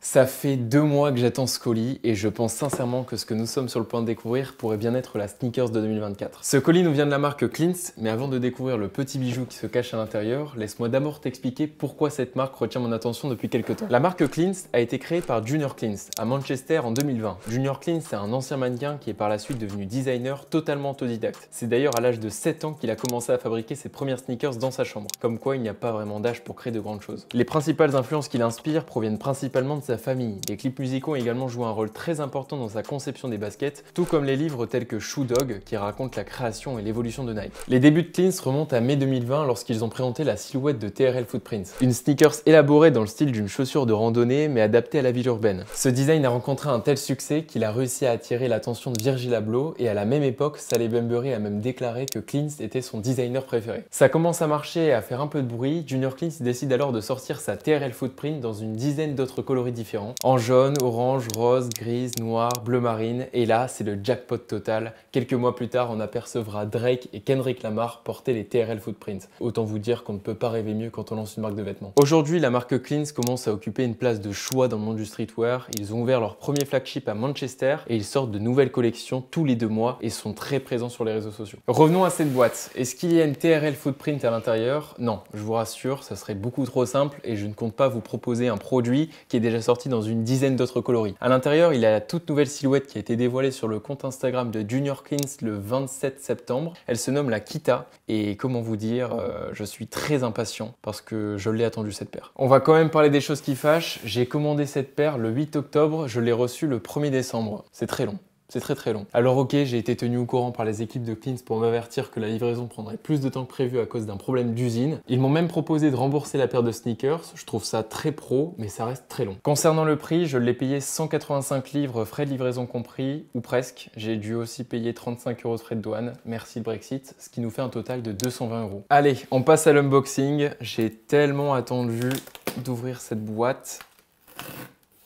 Ça fait 2 mois que j'attends ce colis et je pense sincèrement que ce que nous sommes sur le point de découvrir pourrait bien être la sneakers de 2024. Ce colis nous vient de la marque Cleans, mais avant de découvrir le petit bijou qui se cache à l'intérieur, laisse-moi d'abord t'expliquer pourquoi cette marque retient mon attention depuis quelques temps. La marque Cleans a été créée par Junior Cleans à Manchester en 2020. Junior Cleans, c'est un ancien mannequin qui est par la suite devenu designer totalement autodidacte. C'est d'ailleurs à l'âge de 7 ans qu'il a commencé à fabriquer ses premières sneakers dans sa chambre. Comme quoi il n'y a pas vraiment d'âge pour créer de grandes choses. Les principales influences qu'il inspire proviennent principalement de sa famille. Les clips musicaux ont également joué un rôle très important dans sa conception des baskets, tout comme les livres tels que Shoe Dog qui racontent la création et l'évolution de Nike. Les débuts de Cleans remontent à mai 2020 lorsqu'ils ont présenté la silhouette de TRL Footprints, une sneakers élaborée dans le style d'une chaussure de randonnée mais adaptée à la ville urbaine. Ce design a rencontré un tel succès qu'il a réussi à attirer l'attention de Virgil Abloh et à la même époque, Sally Bembury a même déclaré que Cleans était son designer préféré. Ça commence à marcher et à faire un peu de bruit, Junior Cleans décide alors de sortir sa TRL Footprint dans une dizaine d'autres coloris différents, en jaune, orange, rose, grise, noir, bleu marine, et là c'est le jackpot total. Quelques mois plus tard, on apercevra Drake et Kendrick Lamar porter les TRL Footprints. Autant vous dire qu'on ne peut pas rêver mieux quand on lance une marque de vêtements. Aujourd'hui, la marque Cleans commence à occuper une place de choix dans le monde du streetwear. Ils ont ouvert leur premier flagship à Manchester et ils sortent de nouvelles collections tous les 2 mois et sont très présents sur les réseaux sociaux. Revenons à cette boîte. Est-ce qu'il y a une TRL Footprint à l'intérieur? Non, je vous rassure, ça serait beaucoup trop simple et je ne compte pas vous proposer un produit qui est déjà sorti dans une dizaine d'autres coloris. À l'intérieur, il y a la toute nouvelle silhouette qui a été dévoilée sur le compte Instagram de Junior Cleans le 27 septembre. Elle se nomme la Kita et comment vous dire, je suis très impatient parce que je l'ai attendu cette paire. On va quand même parler des choses qui fâchent. J'ai commandé cette paire le 8 octobre, je l'ai reçue le 1er décembre. C'est très long. C'est très long. Alors ok, j'ai été tenu au courant par les équipes de Cleans pour m'avertir que la livraison prendrait plus de temps que prévu à cause d'un problème d'usine. Ils m'ont même proposé de rembourser la paire de sneakers. Je trouve ça très pro, mais ça reste très long. Concernant le prix, je l'ai payé 185 livres, frais de livraison compris, ou presque. J'ai dû aussi payer 35 € de frais de douane, merci le Brexit, ce qui nous fait un total de 220 €. Allez, on passe à l'unboxing. J'ai tellement attendu d'ouvrir cette boîte.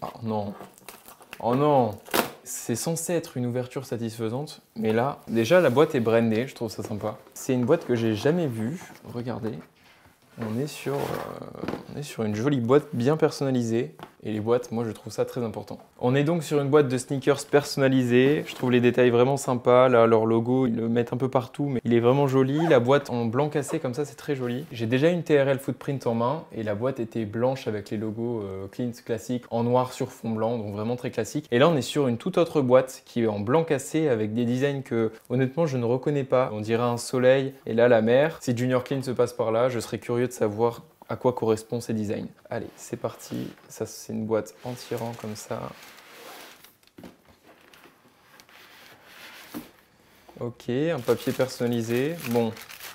Oh non. Oh non. C'est censé être une ouverture satisfaisante, mais là, déjà la boîte est brandée, je trouve ça sympa. C'est une boîte que j'ai jamais vue, regardez. On est sur une jolie boîte bien personnalisée. Et les boîtes, moi je trouve ça très important. On est donc sur une boîte de sneakers personnalisée. Je trouve les détails vraiment sympas. Là, leur logo, ils le mettent un peu partout, mais il est vraiment joli. La boîte en blanc cassé comme ça, c'est très joli. J'ai déjà une TRL Footprint en main et la boîte était blanche avec les logos Cleans classiques en noir sur fond blanc, donc vraiment très classique. Et là, on est sur une toute autre boîte qui est en blanc cassé avec des designs que honnêtement, je ne reconnais pas. On dirait un soleil et là, la mer. Si Junior Cleans se passe par là, je serais curieux de savoir à quoi correspondent ces designs. Allez, c'est parti. Ça, c'est une boîte en tirant comme ça. Ok, un papier personnalisé. Bon,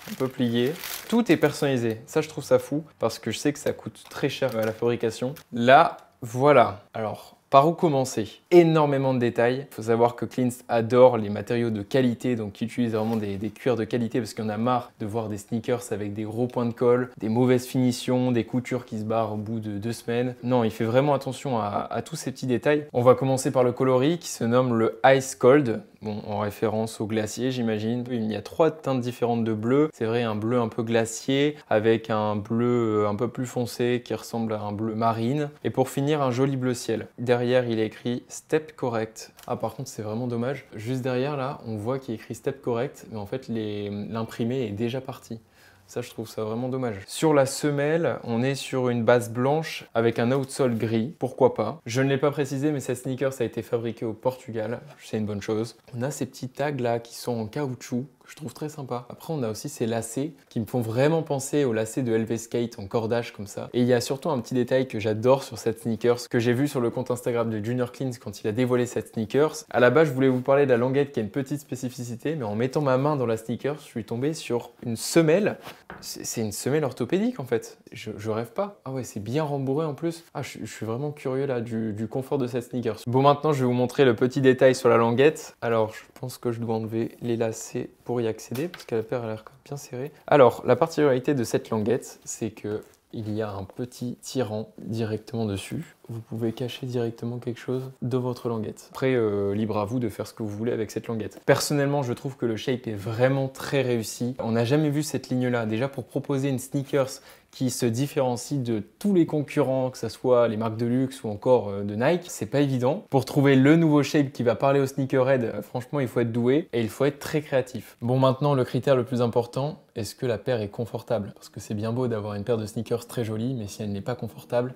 on peut plier. Tout est personnalisé. Ça, je trouve ça fou parce que je sais que ça coûte très cher à la fabrication. Là, voilà. Alors, par où commencer? Énormément de détails. Il faut savoir que Cleans adore les matériaux de qualité, donc qui utilisent vraiment des cuirs de qualité parce qu'on a marre de voir des sneakers avec des gros points de colle, des mauvaises finitions, des coutures qui se barrent au bout de 2 semaines. Non, il fait vraiment attention à tous ces petits détails. On va commencer par le coloris qui se nomme le Ice Cold. Bon, en référence au glacier, j'imagine. Il y a 3 teintes différentes de bleu. C'est vrai, un bleu un peu glacier avec un bleu un peu plus foncé qui ressemble à un bleu marine. Et pour finir, un joli bleu ciel. Derrière, il est écrit Step Correct. Ah, par contre, c'est vraiment dommage. Juste derrière, là, on voit qu'il est écrit Step Correct, mais en fait, l'imprimé est déjà parti. Ça, je trouve ça vraiment dommage. Sur la semelle, on est sur une base blanche avec un outsole gris. Pourquoi pas? Je ne l'ai pas précisé, mais cette sneaker, ça a été fabriqué au Portugal. C'est une bonne chose. On a ces petits tags là qui sont en caoutchouc, que je trouve très sympa. Après, on a aussi ces lacets qui me font vraiment penser aux lacets de LV Skate en cordage comme ça. Et il y a surtout un petit détail que j'adore sur cette sneakers, que j'ai vu sur le compte Instagram de Junior Cleans quand il a dévoilé cette sneakers. À la base, je voulais vous parler de la languette qui a une petite spécificité, mais en mettant ma main dans la sneakers, je suis tombé sur une semelle. C'est une semelle orthopédique en fait. Je rêve pas. Ah ouais, c'est bien rembourré en plus. Ah, je suis vraiment curieux là du confort de cette sneakers. Bon, maintenant, je vais vous montrer le petit détail sur la languette. Alors, je pense que je dois enlever les lacets pour y accéder parce que la paire a l'air bien serrée. Alors, la particularité de cette languette, c'est que il y a un petit tirant directement dessus. Vous pouvez cacher directement quelque chose de votre languette. Après, libre à vous de faire ce que vous voulez avec cette languette. Personnellement, je trouve que le shape est vraiment très réussi. On n'a jamais vu cette ligne-là. Déjà, pour proposer une sneakers qui se différencie de tous les concurrents, que ce soit les marques de luxe ou encore de Nike. C'est pas évident. Pour trouver le nouveau shape qui va parler au sneakerhead, franchement, il faut être doué et il faut être très créatif. Bon, maintenant, le critère le plus important, est-ce que la paire est confortable? Parce que c'est bien beau d'avoir une paire de sneakers très jolie, mais si elle n'est pas confortable,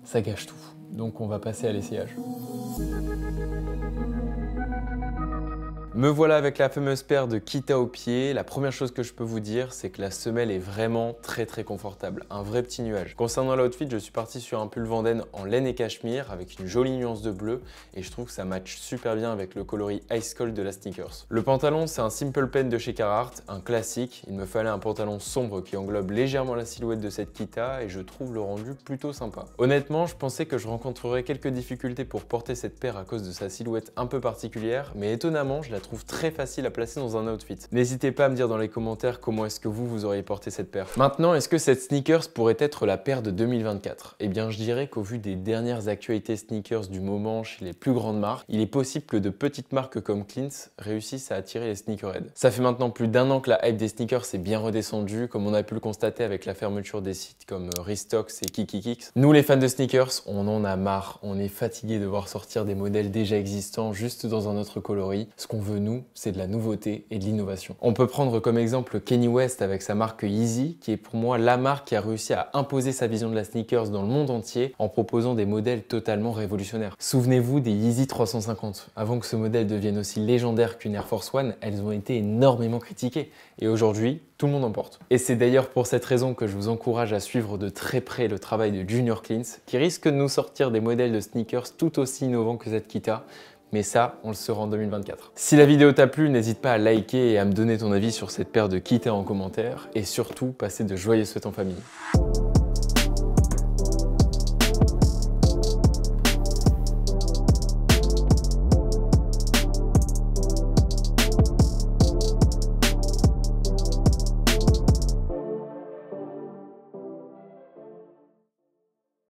ça gâche tout. Donc on va passer à l'essayage. Me voilà avec la fameuse paire de Kita au pied. La première chose que je peux vous dire, c'est que la semelle est vraiment très confortable. Un vrai petit nuage. Concernant l'outfit, je suis parti sur un pull Vanden en laine et cachemire avec une jolie nuance de bleu et je trouve que ça match super bien avec le coloris Ice Cold de la sneakers. Le pantalon, c'est un Simple Pen de chez Carhartt, un classique. Il me fallait un pantalon sombre qui englobe légèrement la silhouette de cette Kita et je trouve le rendu plutôt sympa. Honnêtement, je pensais que je rencontrerais quelques difficultés pour porter cette paire à cause de sa silhouette un peu particulière, mais étonnamment, je la trouve très facile à placer dans un outfit. N'hésitez pas à me dire dans les commentaires comment est-ce que vous auriez porté cette paire. Maintenant, est-ce que cette sneakers pourrait être la paire de 2024? Eh bien, je dirais qu'au vu des dernières actualités sneakers du moment chez les plus grandes marques, il est possible que de petites marques comme Cleans réussissent à attirer les sneakerheads. Ça fait maintenant plus d'un an que la hype des sneakers s'est bien redescendue, comme on a pu le constater avec la fermeture des sites comme Restox et Kikikix. Nous, les fans de sneakers, on en a marre. On est fatigué de voir sortir des modèles déjà existants juste dans un autre coloris. Ce qu'on veut, nous, c'est de la nouveauté et de l'innovation. On peut prendre comme exemple Kanye West avec sa marque Yeezy, qui est pour moi la marque qui a réussi à imposer sa vision de la sneakers dans le monde entier en proposant des modèles totalement révolutionnaires. Souvenez-vous des Yeezy 350. Avant que ce modèle devienne aussi légendaire qu'une Air Force One, elles ont été énormément critiquées. Et aujourd'hui, tout le monde en porte. Et c'est d'ailleurs pour cette raison que je vous encourage à suivre de très près le travail de Junior Cleans, qui risque de nous sortir des modèles de sneakers tout aussi innovants que cette Kita. Mais ça, on le saura en 2024. Si la vidéo t'a plu, n'hésite pas à liker et à me donner ton avis sur cette paire de Kita en commentaire. Et surtout, passez de joyeuses fêtes en famille.